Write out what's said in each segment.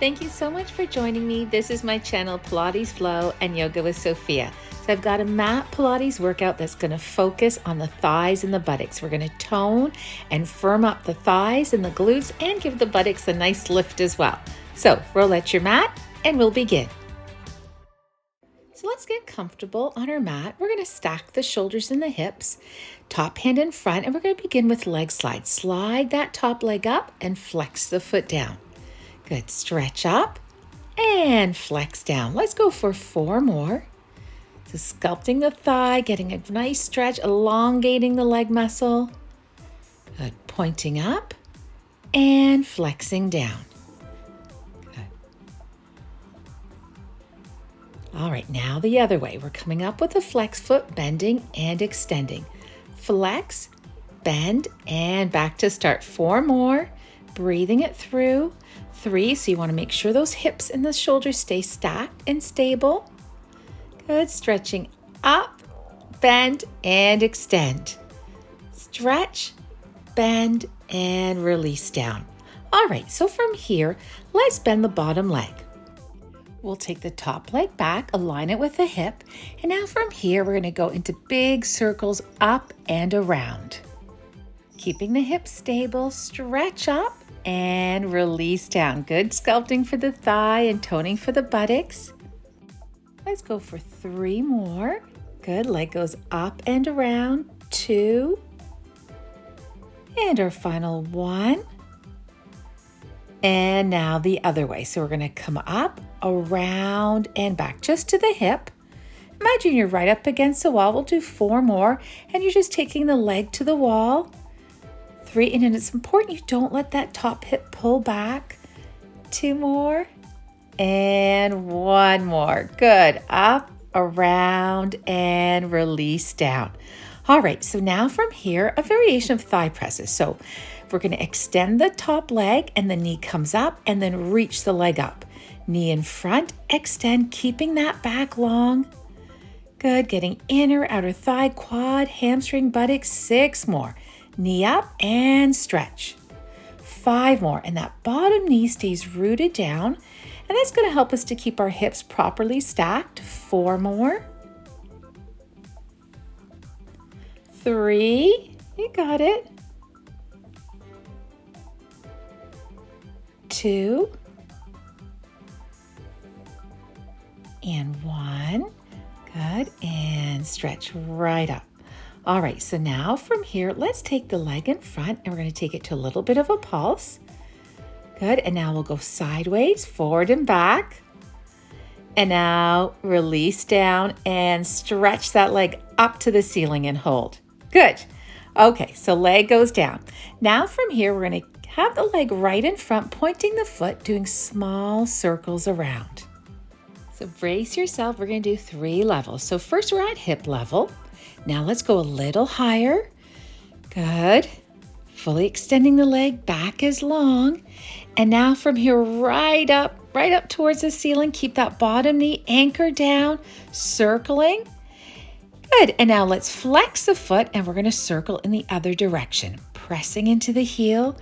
Thank you so much for joining me. This is my channel, Pilates Flow and Yoga with Sophia. So I've got a mat Pilates workout that's going to focus on the thighs and the buttocks. We're going to tone and firm up the thighs and the glutes and give the buttocks a nice lift as well. So roll out your mat and we'll begin. So let's get comfortable on our mat. We're going to stack the shoulders and the hips, top hand in front, and we're going to begin with leg slide. Slide that top leg up and flex the foot down. Good. Stretch up and flex down. Let's go for 4 more. So sculpting the thigh, getting a nice stretch, elongating the leg muscle. Good. Pointing up and flexing down. Good. All right, now the other way. We're coming up with a flex foot, bending and extending. Flex, bend, and back to start. 4 more. Breathing it through. 3, so you want to make sure those hips and the shoulders stay stacked and stable. Good. Stretching up, bend, and extend. Stretch, bend, and release down. All right, so from here, let's bend the bottom leg. We'll take the top leg back, align it with the hip, and now from here, we're going to go into big circles up and around. Keeping the hips stable, stretch up and release down. Good sculpting for the thigh and toning for the buttocks. Let's go for 3 more. Good. Leg goes up and around. 2. And our final 1. And now the other way. So we're going to come up, around, and back just to the hip. Imagine you're right up against the wall. We'll do 4 more. And you're just taking the leg to the wall. 3, and it's important you don't let that top hip pull back. 2 more. And 1 more. Good. Up, around, and release down. All right, so now from here, a variation of thigh presses. So we're going to extend the top leg and the knee comes up and then reach the leg up. Knee in front, extend, keeping that back long. Good. Getting inner, outer thigh, quad, hamstring, buttocks. 6 more. Knee up and stretch. 5 more. And that bottom knee stays rooted down. And that's going to help us to keep our hips properly stacked. 4 more. 3. You got it. 2. And 1. Good. And stretch right up. All right, so now from here, let's take the leg in front and we're going to take it to a little bit of a pulse. Good, and now we'll go sideways, forward and back. And now release down and stretch that leg up to the ceiling and hold. Good. Okay, so leg goes down. Now from here, we're going to have the leg right in front, pointing the foot, doing small circles around. So brace yourself. We're going to do 3 levels. So first we're at hip level. Now let's go a little higher. Good. Fully extending the leg, back is long. And now from here, right up towards the ceiling. Keep that bottom knee anchored down, circling. Good. And now let's flex the foot and we're going to circle in the other direction. Pressing into the heel.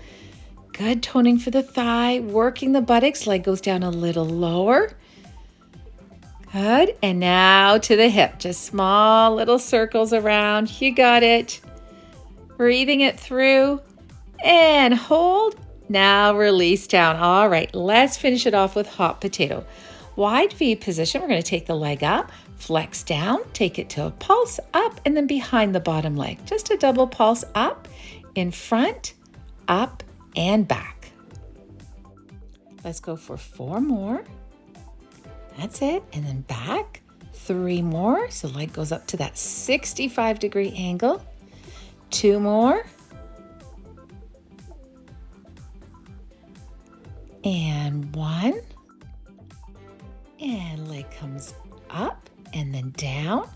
Good. Toning for the thigh, working the buttocks. Leg goes down a little lower. Good. And now to the hip. Just small little circles around. You got it. Breathing it through and hold. Now release down. All right, let's finish it off with hot potato. Wide V position. We're going to take the leg up, flex down, take it to a pulse up, and then behind the bottom leg. Just a double pulse up, in front, up, and back. Let's go for 4 more. That's it. And then back. 3 more. So leg goes up to that 65-degree angle. 2 more. And 1. And leg comes up and then down.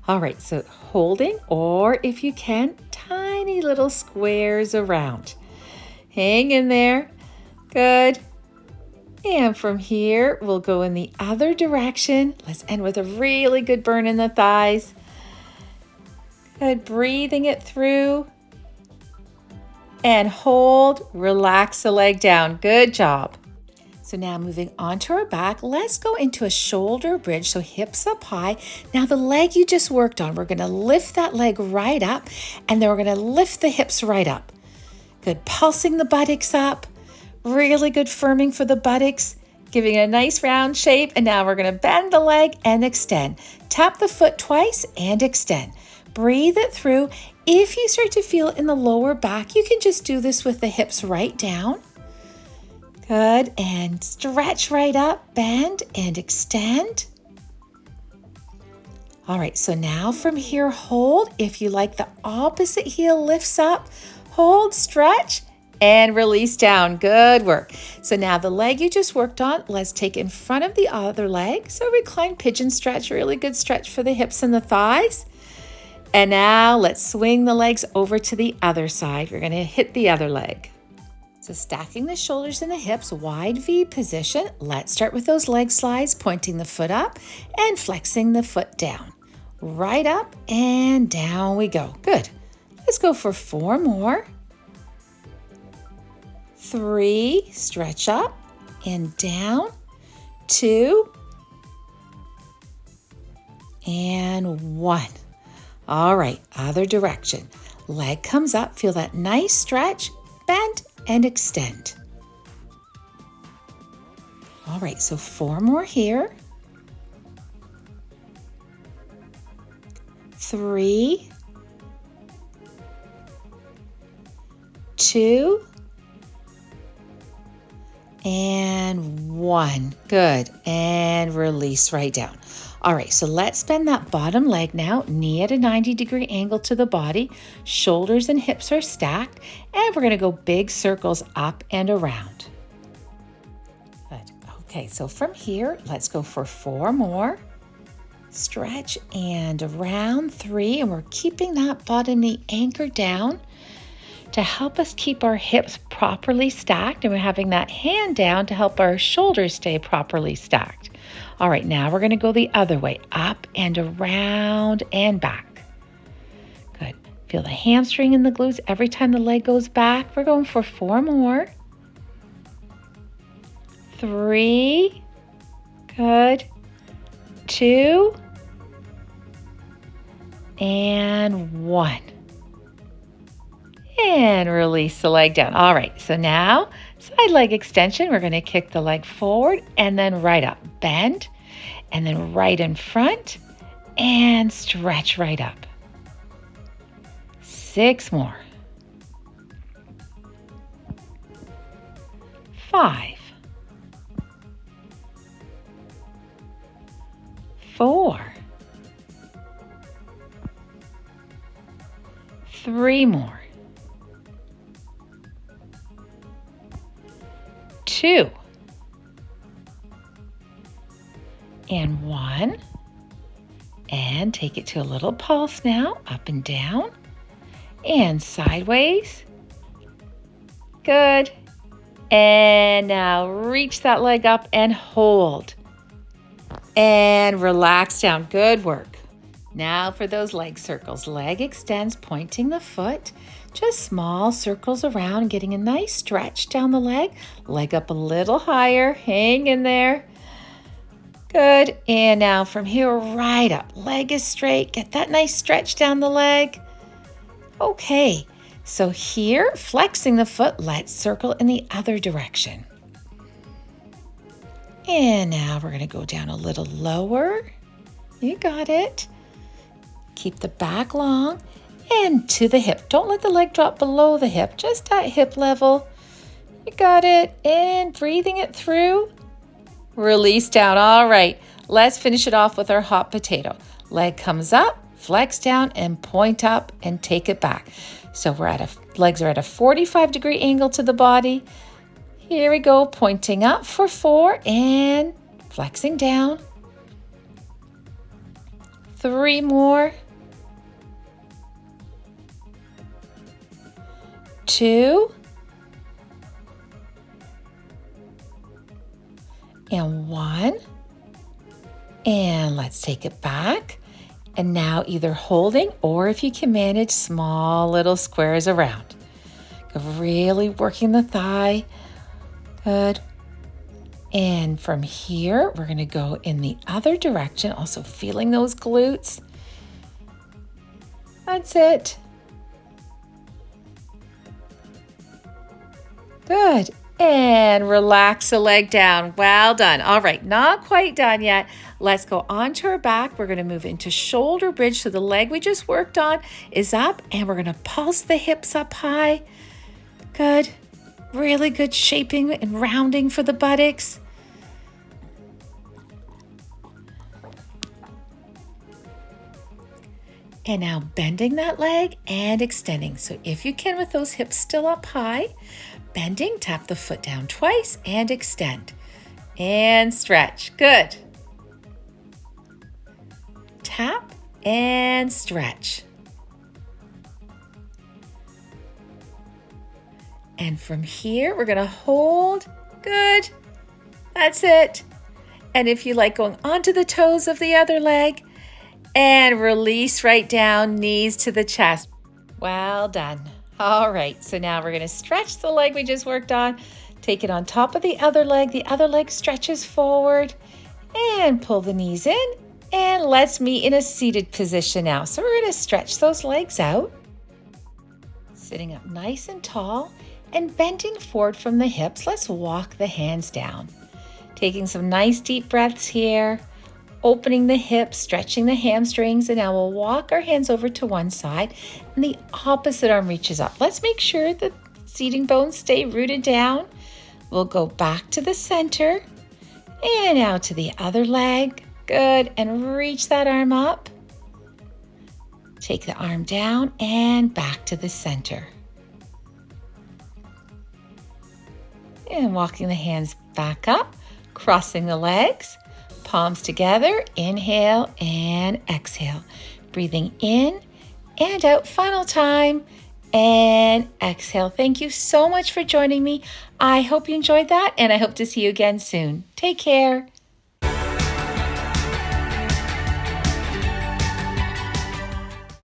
All right, so holding, or if you can, tiny little squares around. Hang in there. Good. And from here, we'll go in the other direction. Let's end with a really good burn in the thighs. Good, breathing it through. And hold, relax the leg down. Good job. So now moving on to our back, let's go into a shoulder bridge, so hips up high. Now the leg you just worked on, we're gonna lift that leg right up, and then we're gonna lift the hips right up. Good, pulsing the buttocks up, really good firming for the buttocks, giving it a nice round shape. And now we're gonna bend the leg and extend. Tap the foot twice and extend. Breathe it through. If you start to feel it in the lower back, you can just do this with the hips right down. Good, and stretch right up, bend and extend. All right, so now from here, hold. If you like, the opposite heel lifts up, hold, stretch, and release down. Good work. So now the leg you just worked on, let's take in front of the other leg. So recline pigeon stretch, really good stretch for the hips and the thighs. And now let's swing the legs over to the other side. We're gonna hit the other leg. So stacking the shoulders and the hips, wide V position. Let's start with those leg slides, pointing the foot up and flexing the foot down. Right up and down we go. Good. Let's go for 4 more. 3, stretch up and down. 2, and 1. All right, other direction. Leg comes up, feel that nice stretch, bend and extend. All right, so 4 more here. 3, 2, and 1. Good, and release right down. All right, so let's bend that bottom leg now, knee at a 90-degree angle to the body, shoulders and hips are stacked, and we're gonna go big circles up and around. Good, okay, so from here, let's go for 4 more. Stretch and around, 3, and we're keeping that bottom knee anchored down to help us keep our hips properly stacked, and we're having that hand down to help our shoulders stay properly stacked. All right, now we're gonna go the other way, up and around and back. Good, feel the hamstring and the glutes every time the leg goes back. We're going for 4 more. 3, good, 2, and 1. And release the leg down. All right, so now side leg extension. We're gonna kick the leg forward and then right up. Bend and then right in front and stretch right up. 6 more. 5. 4. 3 more. 2. And 1. And take it to a little pulse now, up and down and sideways. Good. And now reach that leg up and hold. And relax down. Good work. Now for those leg circles. Leg extends, pointing the foot. Just small circles around, getting a nice stretch down the leg. Leg up a little higher. Hang in there. Good. And now from here, right up. Leg is straight. Get that nice stretch down the leg. Okay. So here, flexing the foot, let's circle in the other direction. And now we're going to go down a little lower. You got it. Keep the back long and to the hip. Don't let the leg drop below the hip, just at hip level. You got it. And breathing it through. Release down. All right. Let's finish it off with our hot potato. Leg comes up, flex down and point up and take it back. So legs are at a 45-degree angle to the body. Here we go, pointing up for 4 and flexing down. 3 more. 2. And 1. And let's take it back. And now either holding or if you can manage small little squares around. Really working the thigh. Good. And from here, we're going to go in the other direction, also feeling those glutes. That's it. Good. And relax the leg down. Well done. All right, not quite done yet. Let's go onto our back. We're going to move into shoulder bridge. So the leg we just worked on is up, and we're going to pulse the hips up high. Good. Really good shaping and rounding for the buttocks. And now bending that leg and extending. So if you can, with those hips still up high, bending, tap the foot down twice and extend. And stretch. Good. Tap and stretch. And from here, we're going to hold. Good. That's it. And if you like, going onto the toes of the other leg, and release right down, knees to the chest. Well done. All right, so now we're going to stretch the leg we just worked on. Take it on top of the other leg. The other leg stretches forward and pull the knees in. And let's meet in a seated position now. So we're going to stretch those legs out. Sitting up nice and tall and bending forward from the hips. Let's walk the hands down. Taking some nice deep breaths here. Opening the hips, stretching the hamstrings, and now we'll walk our hands over to one side and the opposite arm reaches up. Let's make sure the seating bones stay rooted down. We'll go back to the center and now to the other leg. Good, and reach that arm up. Take the arm down and back to the center. And walking the hands back up, crossing the legs. Palms together, inhale and exhale. Breathing in and out, final time, and exhale. Thank you so much for joining me. I hope you enjoyed that, and I hope to see you again soon. Take care.